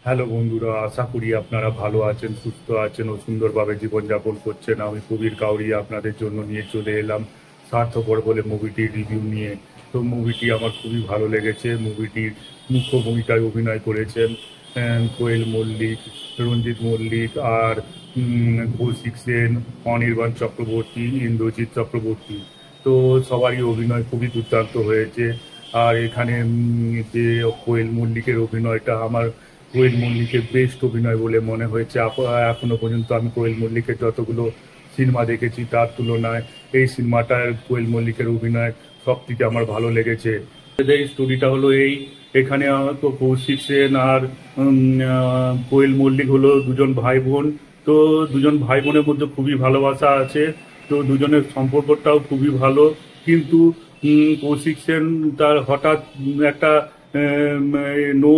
Hello বন্ধুরা, আশা করি আপনারা ভালো আছেন, সুস্থ আছেন ও সুন্দরভাবে জীবনযাপন করছেন। আমি কবির কাউরি আপনাদের জন্য নিয়ে চলে এলাম স্বার্থপর বলে মুভিটির রিভিউ নিয়ে। তো মুভিটি আমার খুবই ভালো লেগেছে। মুভিটির মুখ্য ভূমিকায় অভিনয় করেছেন কোয়েল মল্লিক, রঞ্জিত মল্লিক আর কৌশিক সেন, অনির্বাণ চক্রবর্তী, ইন্দ্রজিৎ চক্রবর্তী। তো সবারই অভিনয় খুবই দুর্দান্ত হয়েছে। আর এখানে যে কোয়েল মল্লিকের অভিনয়টা আমার কোয়েল মল্লিকের বেস্ট অভিনয় বলে মনে হয়েছে। এখনো পর্যন্ত আমি কোয়েল মল্লিকের যতগুলো সিনেমা দেখেছি তার তুলনায় এই সিনেমাটার কোয়েল মল্লিকের অভিনয় সব থেকে আমার ভালো লেগেছে। এই স্টোরিটা হলো এই, এখানে তো কৌশিক সেন আর কোয়েল মল্লিক হলো দুজন ভাই বোন। তো দুজন ভাই বোনের মধ্যে খুবই ভালোবাসা আছে। তো দুজনের সম্পর্কটাও খুবই ভালো। কিন্তু কৌশিক সেন তার হঠাৎ একটা নো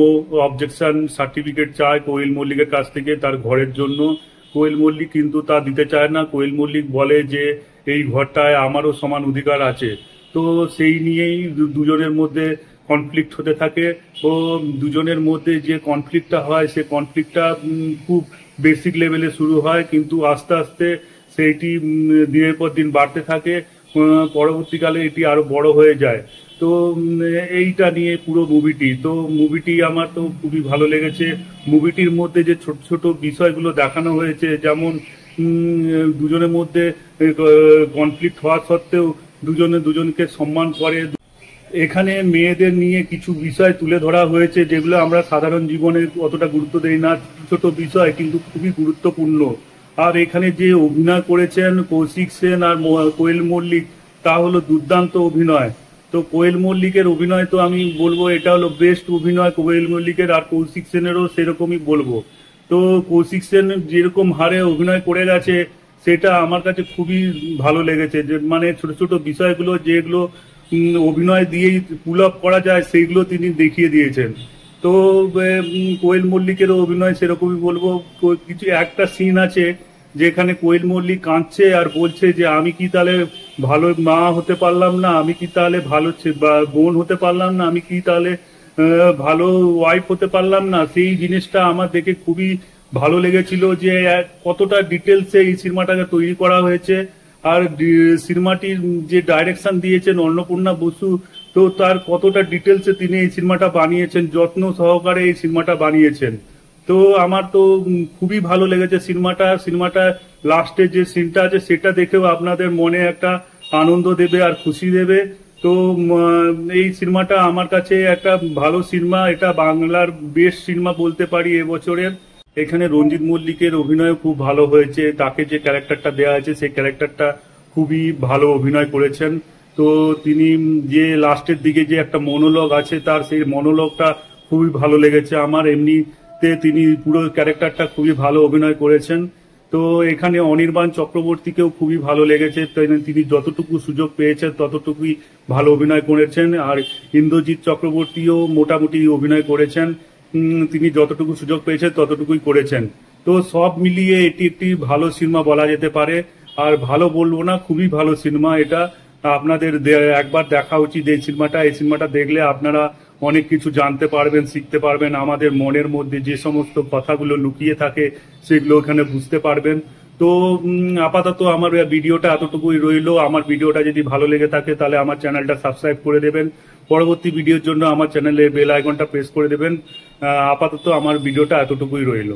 অবজেকশন সার্টিফিকেট চায় কোয়েল মল্লিকের কাছ থেকে তার ঘরের জন্য। কোয়েল মল্লিক কিন্তু তা দিতে চায় না। কোয়েল মল্লিক বলে যে এই ঘরটায় আমারও সমান অধিকার আছে। তো সেই নিয়েই দুজনের মধ্যে কনফ্লিক্ট হতে থাকে। ও দুজনের মধ্যে যে কনফ্লিক্টটা হয় সে কনফ্লিক্টটা খুব বেসিক লেভেলে শুরু হয়, কিন্তু আস্তে আস্তে সেইটি দিনের পর দিন বাড়তে থাকে। পরবর্তীকালে এটি আরো বড় হয়ে যায়। তো এইটা নিয়ে পুরো মুভিটি। তো মুভিটি আমার তো খুবই ভালো লেগেছে। মুভিটির মধ্যে যে ছোট ছোট বিষয়গুলো দেখানো হয়েছে, যেমন দুজনের মধ্যে কনফ্লিক্ট হওয়া সত্ত্বেও দুজনে দুজনকে সম্মান করে। এখানে মেয়েদের নিয়ে কিছু বিষয় তুলে ধরা হয়েছে যেগুলো আমরা সাধারণ জীবনে অতটা গুরুত্ব দেই না। ছোট বিষয় কিন্তু খুবই গুরুত্বপূর্ণ। আর এখানে যে অভিনয় করেছেন কৌশিক সেন আর কোয়েল মল্লিক, তা হলো দুর্দান্ত অভিনয়। তো কোয়েল মল্লিকের অভিনয় তো আমি বলবো এটা হলো বেস্ট অভিনয় কোয়েল মল্লিকের, আর কৌশিক সেনেরও সেরকমই বলবো। তো কৌশিক সেন যেরকম হারে অভিনয় করে গেছে সেটা আমার কাছে খুবই ভালো লেগেছে। যে মানে ছোট ছোট বিষয়গুলো যেগুলো অভিনয় দিয়েই পুল আপ করা যায় সেইগুলো তিনি দেখিয়ে দিয়েছেন। তো কোয়েল মল্লিকেরও অভিনয় সেরকমই বলবো। কিছু একটা সিন আছে যেখানে কোয়েল মল্লিক কাঁদছে আর বলছে যে আমি কি তাহলে ভালো মা হতে পারলাম না, আমি কি তাহলে ভালো বোন হতে পারলাম না, আমি কি তাহলে ভালো ওয়াইফ হতে পারলাম না। সেই জিনিসটা আমার দেখে খুবই ভালো লেগেছিল যে কতটা ডিটেলসে এই সিনেমাটাকে তৈরি করা হয়েছে। আর সিনেমাটির যে ডাইরেকশন দিয়েছেন অন্নপূর্ণা বসু, তো তার কতটা ডিটেলসে তিনি এই সিনেমাটা বানিয়েছেন, যত্ন সহকারে এই সিনেমাটা বানিয়েছেন। তো আমার তো খুবই ভালো লেগেছে সিনেমাটা লাস্টে যে সিনটা আছে সেটা দেখেও আপনাদের মনে একটা আনন্দ দেবে আর খুশি দেবে। তো এই সিনেমাটা আমার কাছে একটা ভালো সিনেমা। এটা বাংলার বেস্ট সিনেমা বলতে পারি এবছরের। এখানে রঞ্জিত মল্লিকের অভিনয় খুব ভালো হয়েছে। তাকে যে ক্যারেক্টারটা দেওয়া হয়েছে সেই ক্যারেক্টারটা খুবই ভালো অভিনয় করেছেন। তো তিনি যে লাস্টের দিকে যে একটা মনোলগ আছে তার সেই মনোলগটা খুবই ভালো লেগেছে আমার। এমনিতে তিনি পুরো ক্যারেক্টারটা খুবই ভালো অভিনয় করেছেন। তো এখানে অনির্বাণ চক্রবর্তীকেও খুবই ভালো লেগেছে। তিনি যতটুকু সুযোগ পেয়েছেন ততটুকুই ভালো অভিনয় করেছেন। আর ইন্দ্রজিৎ চক্রবর্তীও মোটামুটি অভিনয় করেছেন। তিনি যতটুকু সুযোগ পেয়েছেন ততটুকুই করেছেন। তো সব মিলিয়ে এটি একটি ভালো সিনেমা বলা যেতে পারে। আর ভালো বলবো না, খুবই ভালো সিনেমা এটা। আপনাদের একবার দেখা উচিত এই সিনেমাটা দেখলে আপনারা অনেক কিছু জানতে পারবেন, শিখতে পারবেন। আমাদের মনের মধ্যে যে সমস্ত কথাগুলো লুকিয়ে থাকে সেগুলো ওখানে বুঝতে পারবেন। তো আপাতত আমার ভিডিওটা এতটুকুই রইলো। আমার ভিডিওটা যদি ভালো লেগে থাকে তাহলে আমার চ্যানেলটা সাবস্ক্রাইব করে দেবেন। পরবর্তী ভিডিওর জন্য আমার চ্যানেলে বেল আইকনটা প্রেস করে দেবেন। আপাতত আমার ভিডিওটা এতটুকুই রইলো।